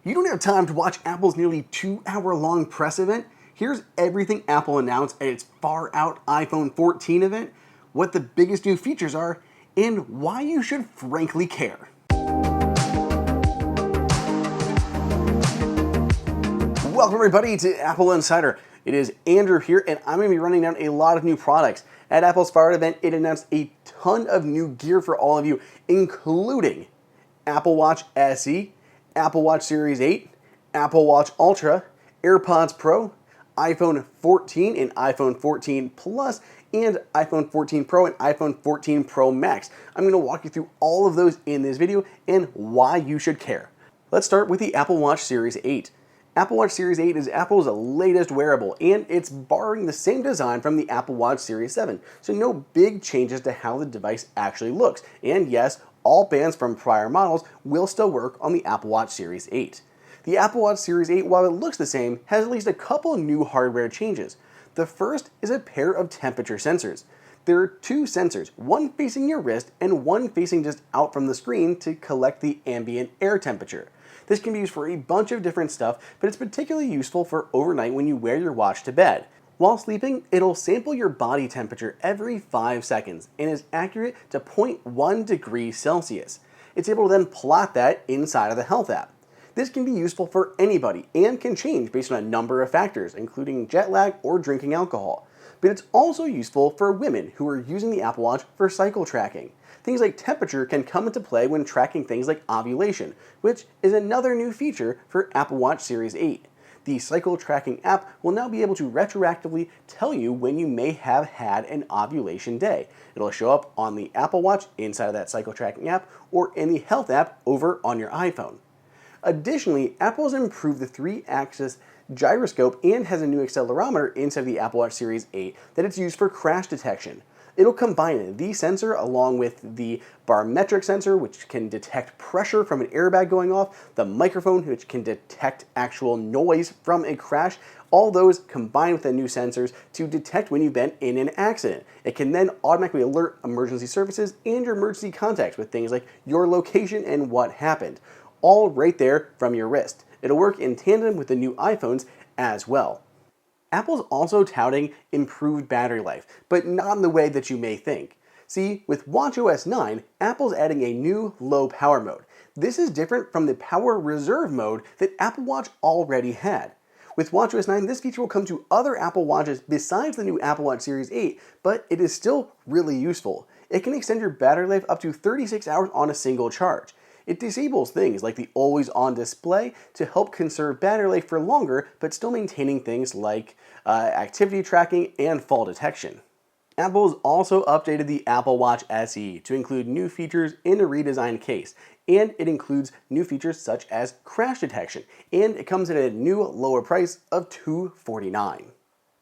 You don't have time to watch Apple's nearly 2-hour-long press event? Here's everything Apple announced at its far-out iPhone 14 event, what the biggest new features are, and why you should frankly care. Welcome everybody to Apple Insider. It is Andrew here, and I'm going to be running down a lot of new products. At Apple's far-out event, it announced a ton of new gear for all of you, including Apple Watch SE, Apple Watch Series 8, Apple Watch Ultra, AirPods Pro, iPhone 14 and iPhone 14 Plus, and iPhone 14 Pro and iPhone 14 Pro Max. I'm going to walk you through all of those in this video and why you should care. Let's start with the Apple Watch Series 8. Apple Watch Series 8 is Apple's latest wearable, and it's borrowing the same design from the Apple Watch Series 7, so no big changes to how the device actually looks. And yes, all bands from prior models will still work on the Apple Watch Series 8. The Apple Watch Series 8, while it looks the same, has at least a couple new hardware changes. The first is a pair of temperature sensors. There are two sensors, one facing your wrist and one facing just out from the screen to collect the ambient air temperature. This can be used for a bunch of different stuff, but it's particularly useful for overnight when you wear your watch to bed. While sleeping, it'll sample your body temperature every 5 seconds and is accurate to 0.1 degrees Celsius. It's able to then plot that inside of the Health app. This can be useful for anybody and can change based on a number of factors, including jet lag or drinking alcohol. But it's also useful for women who are using the Apple Watch for cycle tracking. Things like temperature can come into play when tracking things like ovulation, which is another new feature for Apple Watch Series 8. The cycle tracking app will now be able to retroactively tell you when you may have had an ovulation day. It'll show up on the Apple Watch inside of that cycle tracking app or in the Health app over on your iPhone. Additionally, Apple has improved the 3-axis gyroscope and has a new accelerometer inside the Apple Watch Series 8 that it's used for crash detection. It'll combine the sensor along with the barometric sensor, which can detect pressure from an airbag going off, the microphone, which can detect actual noise from a crash, all those combined with the new sensors to detect when you've been in an accident. It can then automatically alert emergency services and your emergency contacts with things like your location and what happened, all right there from your wrist. It'll work in tandem with the new iPhones as well. Apple's also touting improved battery life, but not in the way that you may think. See, with watchOS 9, Apple's adding a new low power mode. This is different from the power reserve mode that Apple Watch already had. With watchOS 9, this feature will come to other Apple Watches besides the new Apple Watch Series 8, but it is still really useful. It can extend your battery life up to 36 hours on a single charge. It disables things like the always-on display to help conserve battery life for longer, but still maintaining things like activity tracking and fall detection. Apple has also updated the Apple Watch SE to include new features in a redesigned case, and it includes new features such as crash detection, and it comes at a new lower price of $249.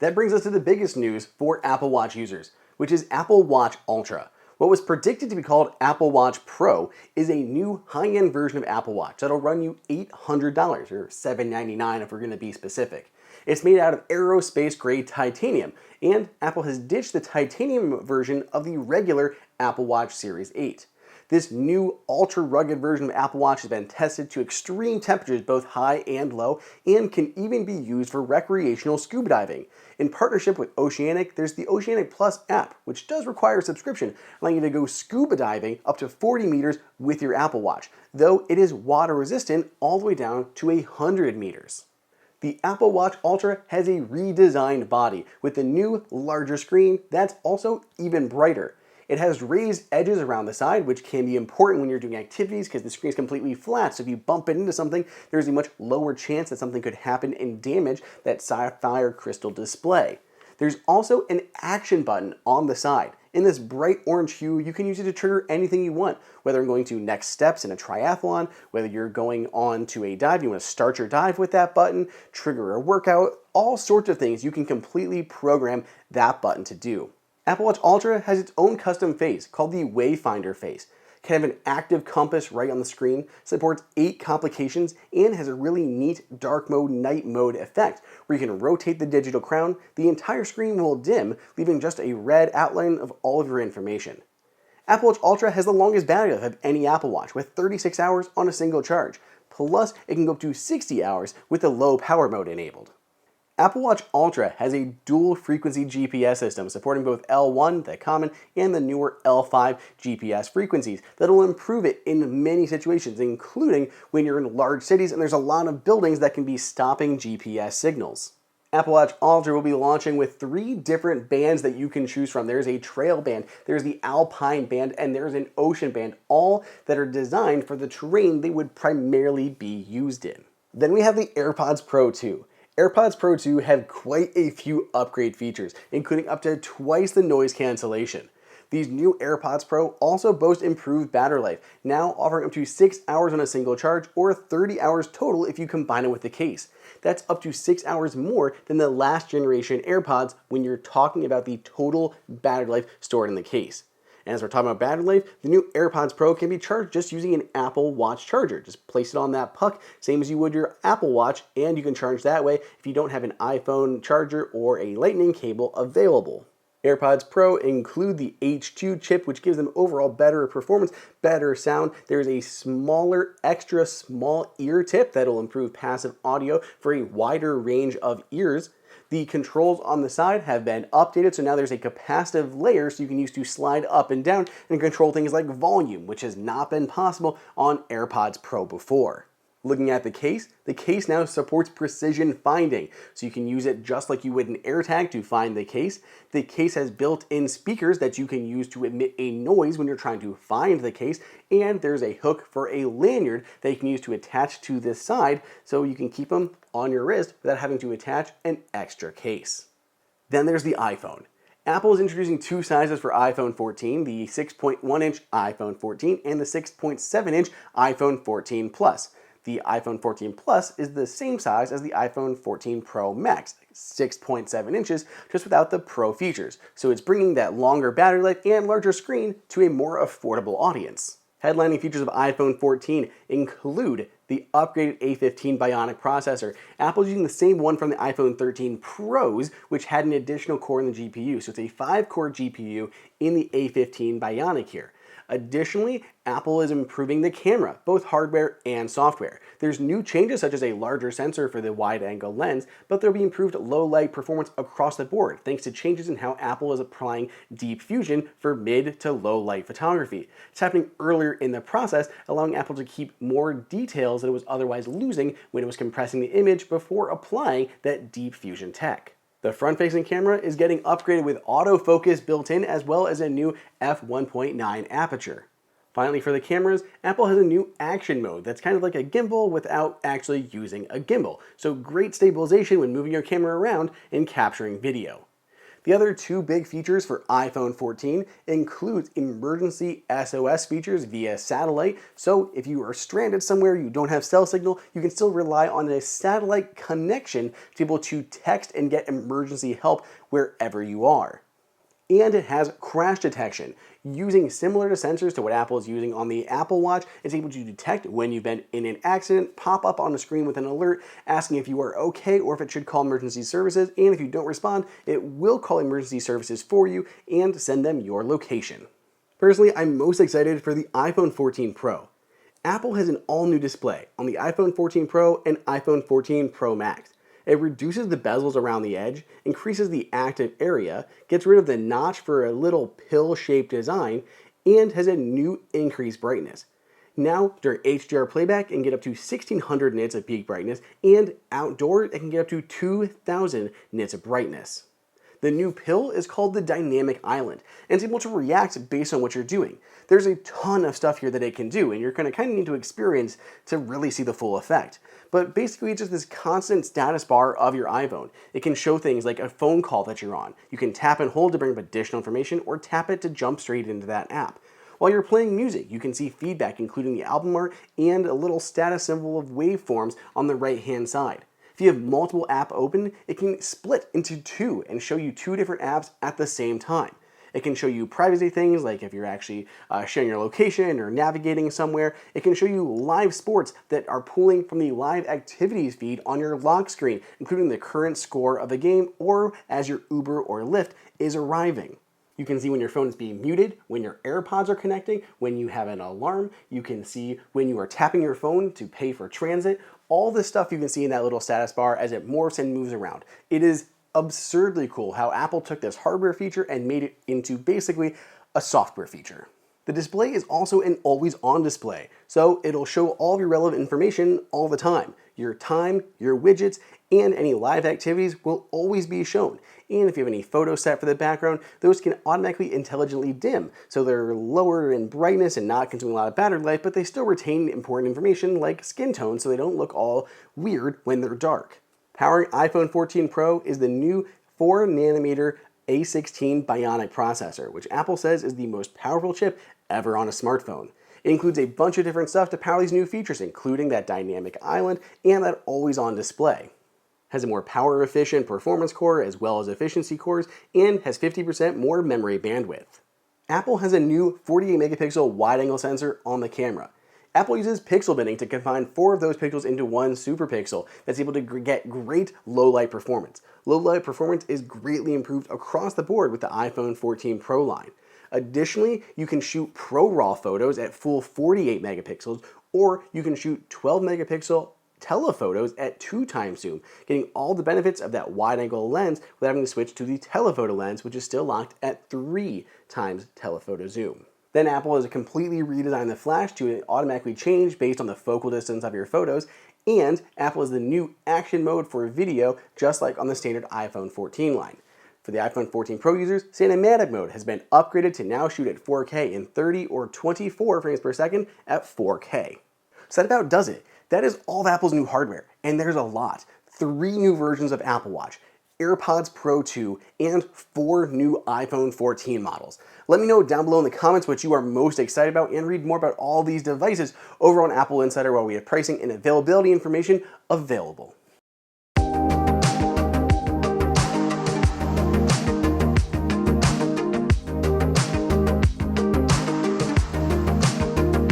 That brings us to the biggest news for Apple Watch users, which is Apple Watch Ultra. What was predicted to be called Apple Watch Pro is a new high-end version of Apple Watch that'll run you $800, or $799 if we're going to be specific. It's made out of aerospace-grade titanium, and Apple has ditched the titanium version of the regular Apple Watch Series 8. This new ultra-rugged version of Apple Watch has been tested to extreme temperatures, both high and low, and can even be used for recreational scuba diving. In partnership with Oceanic, there's the Oceanic Plus app, which does require a subscription, allowing you to go scuba diving up to 40 meters with your Apple Watch, though it is water resistant all the way down to 100 meters. The Apple Watch Ultra has a redesigned body with a new, larger screen that's also even brighter. It has raised edges around the side, which can be important when you're doing activities because the screen is completely flat, so if you bump it into something, there's a much lower chance that something could happen and damage that sapphire crystal display. There's also an action button on the side. In this bright orange hue, you can use it to trigger anything you want, whether you're going to next steps in a triathlon, whether you're going on to a dive, you want to start your dive with that button, trigger a workout, all sorts of things you can completely program that button to do. Apple Watch Ultra has its own custom face called the Wayfinder face. It can have an active compass right on the screen, supports 8 complications, and has a really neat dark mode, night mode effect where you can rotate the digital crown, the entire screen will dim, leaving just a red outline of all of your information. Apple Watch Ultra has the longest battery life of any Apple Watch with 36 hours on a single charge. Plus, it can go up to 60 hours with the low power mode enabled. Apple Watch Ultra has a dual frequency GPS system supporting both L1, the common, and the newer L5 GPS frequencies that will improve it in many situations, including when you're in large cities and there's a lot of buildings that can be stopping GPS signals. Apple Watch Ultra will be launching with 3 different bands that you can choose from. There's a trail band, there's the alpine band, and there's an ocean band, all that are designed for the terrain they would primarily be used in. Then we have the AirPods Pro 2. AirPods Pro 2 have quite a few upgrade features, including up to twice the noise cancellation. These new AirPods Pro also boast improved battery life, now offering up to 6 hours on a single charge or 30 hours total if you combine it with the case. That's up to 6 hours more than the last generation AirPods when you're talking about the total battery life stored in the case. And as we're talking about battery life, the new AirPods Pro can be charged just using an Apple Watch charger. Just place it on that puck, same as you would your Apple Watch, and you can charge that way if you don't have an iPhone charger or a Lightning cable available. AirPods Pro include the H2 chip, which gives them overall better performance, better sound. There's a smaller, extra small ear tip that will improve passive audio for a wider range of ears. The controls on the side have been updated, so now there's a capacitive layer so you can use to slide up and down and control things like volume, which has not been possible on AirPods Pro before. Looking at the case now supports precision finding, so you can use it just like you would an AirTag to find the case. The case has built-in speakers that you can use to emit a noise when you're trying to find the case, and there's a hook for a lanyard that you can use to attach to this side so you can keep them on your wrist without having to attach an extra case. Then there's the iPhone. Apple is introducing 2 sizes for iPhone 14, the 6.1-inch iPhone 14 and the 6.7-inch iPhone 14 Plus. The iPhone 14 Plus is the same size as the iPhone 14 Pro Max, 6.7 inches, just without the Pro features. So it's bringing that longer battery life and larger screen to a more affordable audience. Headlining features of iPhone 14 include the upgraded A15 Bionic processor. Apple's using the same one from the iPhone 13 Pros, which had an additional core in the GPU. So it's a 5-core GPU in the A15 Bionic here. Additionally, Apple is improving the camera, both hardware and software. There's new changes such as a larger sensor for the wide-angle lens, but there'll be improved low-light performance across the board thanks to changes in how Apple is applying deep fusion for mid to low-light photography. It's happening earlier in the process, allowing Apple to keep more details that it was otherwise losing when it was compressing the image before applying that deep fusion tech. The front-facing camera is getting upgraded with autofocus built in as well as a new f1.9 aperture. Finally, for the cameras, Apple has a new action mode that's kind of like a gimbal without actually using a gimbal. So great stabilization when moving your camera around and capturing video. The other 2 big features for iPhone 14 includes emergency SOS features via satellite. So if you are stranded somewhere, you don't have cell signal, you can still rely on a satellite connection to be able to text and get emergency help wherever you are. And it has crash detection. Using similar to sensors to what Apple is using on the Apple Watch, it's able to detect when you've been in an accident, pop up on the screen with an alert asking if you are okay or if it should call emergency services, and if you don't respond, it will call emergency services for you and send them your location. Personally, I'm most excited for the iPhone 14 Pro. Apple has an all-new display on the iPhone 14 Pro and iPhone 14 Pro Max. It reduces the bezels around the edge, increases the active area, gets rid of the notch for a little pill-shaped design, and has a new increased brightness. Now, during HDR playback, it can get up to 1600 nits of peak brightness, and outdoors, it can get up to 2000 nits of brightness. The new pill is called the Dynamic Island, and it's able to react based on what you're doing. There's a ton of stuff here that it can do, and you're going to kind of need to experience to really see the full effect. But basically, it's just this constant status bar of your iPhone. It can show things like a phone call that you're on. You can tap and hold to bring up additional information, or tap it to jump straight into that app. While you're playing music, you can see feedback, including the album art and a little status symbol of waveforms on the right-hand side. If you have multiple apps open, it can split into 2 and show you 2 different apps at the same time. It can show you privacy things like if you're actually sharing your location or navigating somewhere. It can show you live sports that are pulling from the live activities feed on your lock screen, including the current score of the game or as your Uber or Lyft is arriving. You can see when your phone is being muted, when your AirPods are connecting, when you have an alarm. You can see when you are tapping your phone to pay for transit. All this stuff you can see in that little status bar as it morphs and moves around. It is absurdly cool how Apple took this hardware feature and made it into basically a software feature. The display is also an always-on display, so it'll show all of your relevant information all the time. Your time, your widgets, and any live activities will always be shown. And if you have any photos set for the background, those can automatically intelligently dim, so they're lower in brightness and not consuming a lot of battery life, but they still retain important information like skin tone so they don't look all weird when they're dark. Powering iPhone 14 Pro is the new 4nm A16 Bionic processor, which Apple says is the most powerful chip ever on a smartphone. It includes a bunch of different stuff to power these new features, including that dynamic island and that always-on display. Has a more power-efficient performance core as well as efficiency cores, and has 50% more memory bandwidth. Apple has a new 48-megapixel wide-angle sensor on the camera. Apple uses pixel binning to combine 4 of those pixels into one superpixel that's able to get great low-light performance. Low-light performance is greatly improved across the board with the iPhone 14 Pro line. Additionally, you can shoot ProRAW photos at full 48 megapixels, or you can shoot 12 megapixel telephotos at 2x zoom, getting all the benefits of that wide-angle lens without having to switch to the telephoto lens, which is still locked at 3x telephoto zoom. Then Apple has completely redesigned the flash to automatically change based on the focal distance of your photos, and Apple has the new action mode for video, just like on the standard iPhone 14 line. For the iPhone 14 Pro users, cinematic mode has been upgraded to now shoot at 4K in 30 or 24 frames per second at 4K. So that about does it. That is all of Apple's new hardware, and there's a lot. 3 new versions of Apple Watch, AirPods Pro 2, and 4 new iPhone 14 models. Let me know down below in the comments what you are most excited about, and read more about all these devices over on Apple Insider while we have pricing and availability information available.